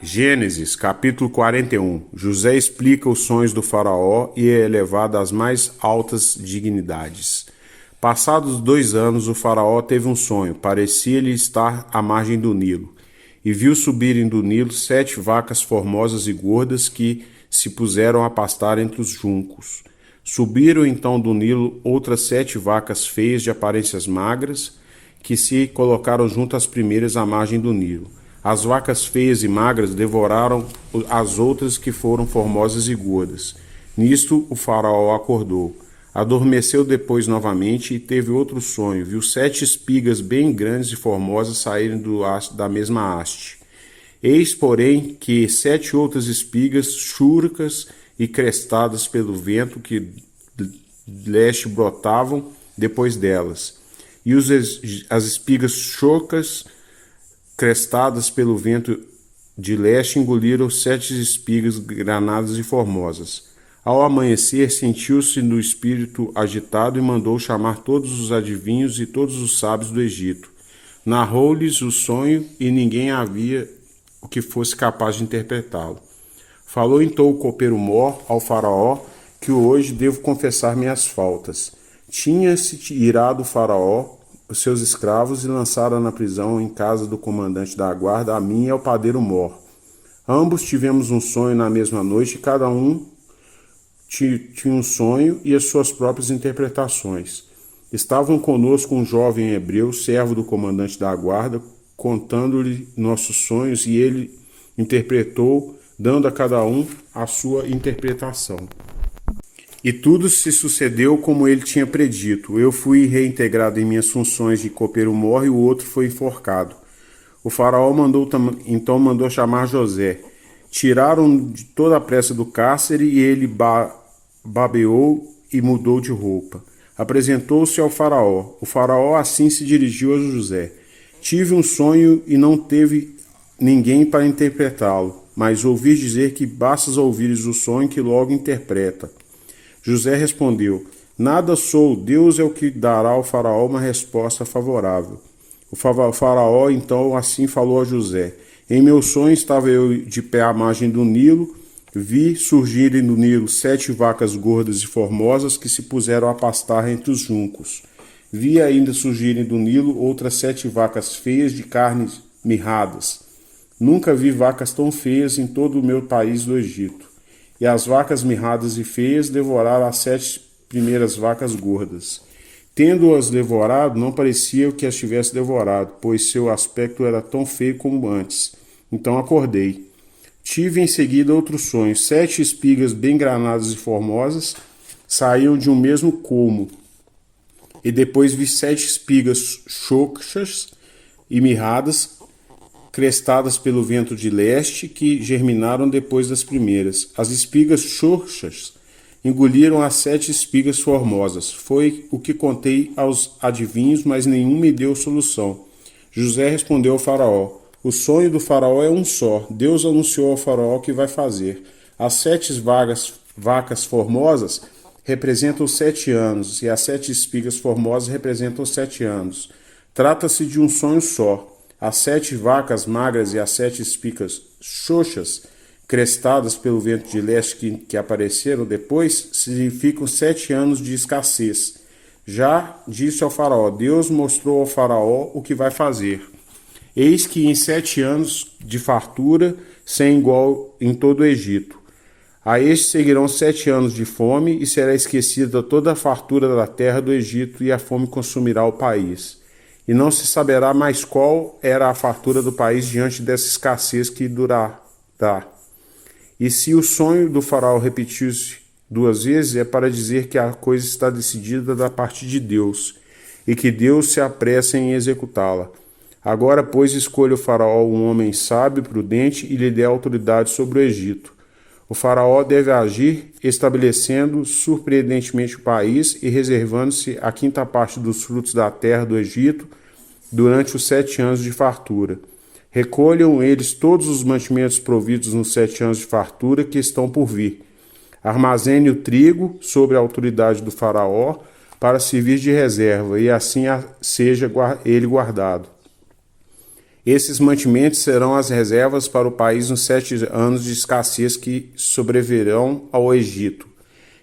Gênesis, capítulo 41. José explica os sonhos do faraó e é elevado às mais altas dignidades. Passados 2 anos, o faraó teve um sonho. Parecia-lhe estar à margem do Nilo. E viu subirem do Nilo 7 vacas formosas e gordas que se puseram a pastar entre os juncos. Subiram então do Nilo outras 7 vacas feias de aparências magras, que se colocaram junto às primeiras à margem do Nilo. As vacas feias e magras devoraram as outras que foram formosas e gordas. Nisto o faraó acordou. Adormeceu depois novamente e teve outro sonho. Viu 7 espigas bem grandes e formosas saírem da mesma haste. Eis, porém, que 7 outras espigas churcas e crestadas pelo vento que leste brotavam depois delas. E as espigas chocas crestadas pelo vento de leste engoliram 7 espigas granadas e formosas. Ao amanhecer, sentiu-se no espírito agitado e mandou chamar todos os adivinhos e todos os sábios do Egito. Narrou-lhes o sonho e ninguém havia o que fosse capaz de interpretá-lo. Falou então o copeiro Mor ao faraó que hoje devo confessar minhas faltas. Tinha-se irado o faraó, os seus escravos, e lançaram na prisão em casa do comandante da guarda a mim e ao padeiro Mor. Ambos tivemos um sonho na mesma noite e cada um tinha um sonho e as suas próprias interpretações. Estavam conosco um jovem hebreu, servo do comandante da guarda, contando-lhe nossos sonhos, e ele interpretou, dando a cada um a sua interpretação. E tudo se sucedeu como ele tinha predito. Eu fui reintegrado em minhas funções de copeiro Mor e o outro foi enforcado. O faraó então mandou chamar José. Tiraram de toda a pressa do cárcere e ele babeou e mudou de roupa. Apresentou-se ao faraó. O faraó assim se dirigiu a José. Tive um sonho e não teve ninguém para interpretá-lo, mas ouvi dizer que bastas ouvires o sonho que logo interpreta. José respondeu: Nada sou, Deus é o que dará ao faraó uma resposta favorável. O faraó então assim falou a José: Em meu sonho estava eu de pé à margem do Nilo, vi surgirem no Nilo 7 vacas gordas e formosas que se puseram a pastar entre os juncos. Vi ainda surgirem do Nilo outras 7 vacas feias de carnes mirradas. Nunca vi vacas tão feias em todo o meu país do Egito. E as vacas mirradas e feias devoraram as 7 primeiras vacas gordas. Tendo-as devorado, não parecia que as tivesse devorado, pois seu aspecto era tão feio como antes. Então acordei. Tive em seguida outro sonho. 7 espigas bem granadas e formosas saíam de um mesmo colmo. E depois vi 7 espigas choxas e mirradas, crestadas pelo vento de leste, que germinaram depois das primeiras. As espigas xoxas engoliram as 7 espigas formosas. Foi o que contei aos adivinhos, mas nenhum me deu solução. José respondeu ao faraó: O sonho do faraó é um só. Deus anunciou ao faraó o que vai fazer. As 7 vacas formosas representam 7 anos, e as 7 espigas formosas representam 7 anos. Trata-se de um sonho só. As 7 vacas magras e as 7 espigas xoxas, crestadas pelo vento de leste que apareceram depois, significam 7 anos de escassez. Já disse ao faraó: Deus mostrou ao faraó o que vai fazer. Eis que em 7 anos de fartura, sem igual em todo o Egito. A este seguirão 7 anos de fome, e será esquecida toda a fartura da terra do Egito, e a fome consumirá o país. E não se saberá mais qual era a fartura do país diante dessa escassez que durará. E se o sonho do faraó repetir-se 2 vezes, é para dizer que a coisa está decidida da parte de Deus, e que Deus se apressa em executá-la. Agora, pois, escolha o faraó um homem sábio, prudente, e lhe dê autoridade sobre o Egito. O faraó deve agir estabelecendo surpreendentemente o país e reservando-se a 5ª parte dos frutos da terra do Egito durante os 7 anos de fartura. Recolham eles todos os mantimentos providos nos 7 anos de fartura que estão por vir. Armazene o trigo sob a autoridade do faraó para servir de reserva, e assim seja ele guardado. Esses mantimentos serão as reservas para o país nos 7 anos de escassez que sobrevirão ao Egito,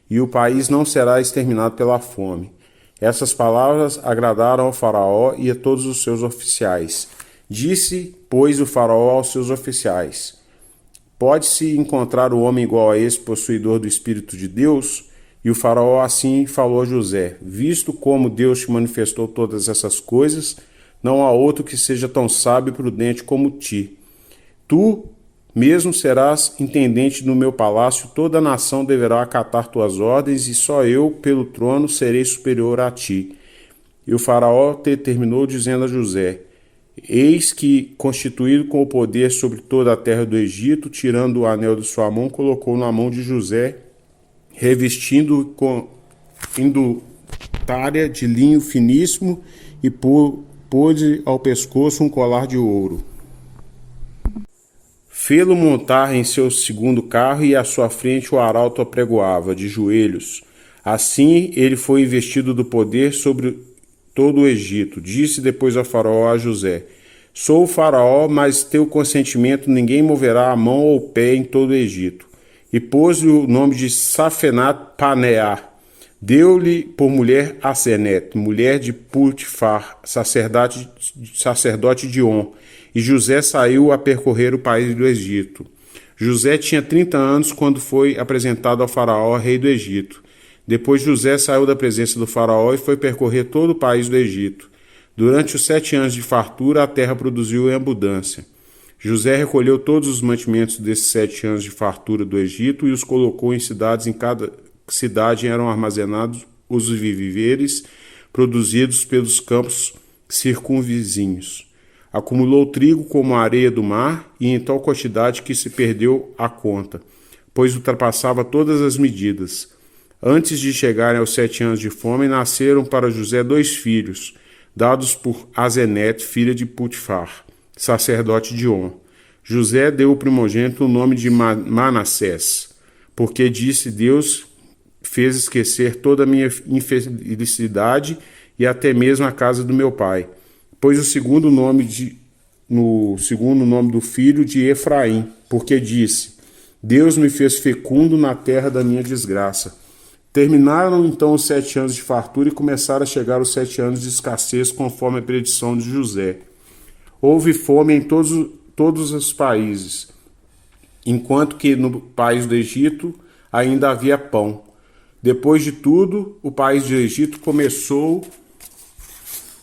e o país não será exterminado pela fome. Essas palavras agradaram ao faraó e a todos os seus oficiais. Disse, pois, o faraó aos seus oficiais: pode-se encontrar o homem igual a esse, possuidor do Espírito de Deus? E o faraó assim falou a José: visto como Deus te manifestou todas essas coisas, não há outro que seja tão sábio e prudente como ti. Tu mesmo serás intendente no meu palácio, toda a nação deverá acatar tuas ordens, e só eu, pelo trono, serei superior a ti. E o faraó terminou dizendo a José: eis que, constituído com o poder sobre toda a terra do Egito, tirando o anel de sua mão, colocou na mão de José, revestindo-o com indutária de linho finíssimo, e pôs ao pescoço um colar de ouro. Fê-lo montar em seu segundo carro, e à sua frente o arauto apregoava, de joelhos. Assim ele foi investido do poder sobre todo o Egito. Disse depois ao faraó a José: sou o faraó, mas teu consentimento ninguém moverá a mão ou o pé em todo o Egito. E pôs-lhe o nome de Safenat-Paneá. Deu-lhe por mulher Asenet, mulher de Putifar, sacerdote de On. E José saiu a percorrer o país do Egito. José tinha 30 anos quando foi apresentado ao faraó, rei do Egito. Depois José saiu da presença do faraó e foi percorrer todo o país do Egito. Durante os 7 anos de fartura, a terra produziu em abundância. José recolheu todos os mantimentos desses 7 anos de fartura do Egito e os colocou em cidades. Em cada cidade eram armazenados os víveres produzidos pelos campos circunvizinhos. Acumulou trigo como a areia do mar, e em tal quantidade que se perdeu a conta, pois ultrapassava todas as medidas. Antes de chegarem aos 7 anos de fome, nasceram para José 2 filhos, dados por Asenet, filha de Putifar, sacerdote de On. José deu o primogênito o nome de Manassés, porque disse: Deus fez esquecer toda a minha infelicidade e até mesmo a casa do meu pai. Pôs o segundo nome do filho de Efraim, porque disse: Deus me fez fecundo na terra da minha desgraça. Terminaram então os 7 anos de fartura e começaram a chegar os 7 anos de escassez, conforme a predição de José. Houve fome em todos os países, enquanto que no país do Egito ainda havia pão. Depois de tudo, o país do Egito começou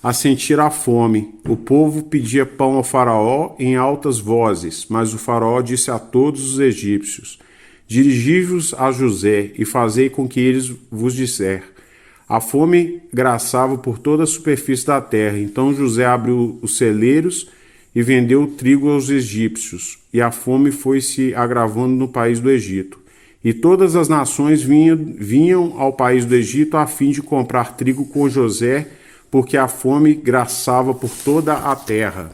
a sentir a fome. O povo pedia pão ao faraó em altas vozes, mas o faraó disse a todos os egípcios: dirigi-vos a José e fazei com que eles vos disser. A fome graçava por toda a superfície da terra. Então José abriu os celeiros e vendeu o trigo aos egípcios, e a fome foi se agravando no país do Egito. E todas as nações vinham ao país do Egito a fim de comprar trigo com José, porque a fome graçava por toda a terra.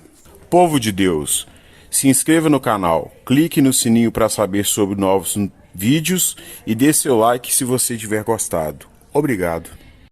Povo de Deus, se inscreva no canal, clique no sininho para saber sobre novos vídeos e dê seu like se você tiver gostado. Obrigado.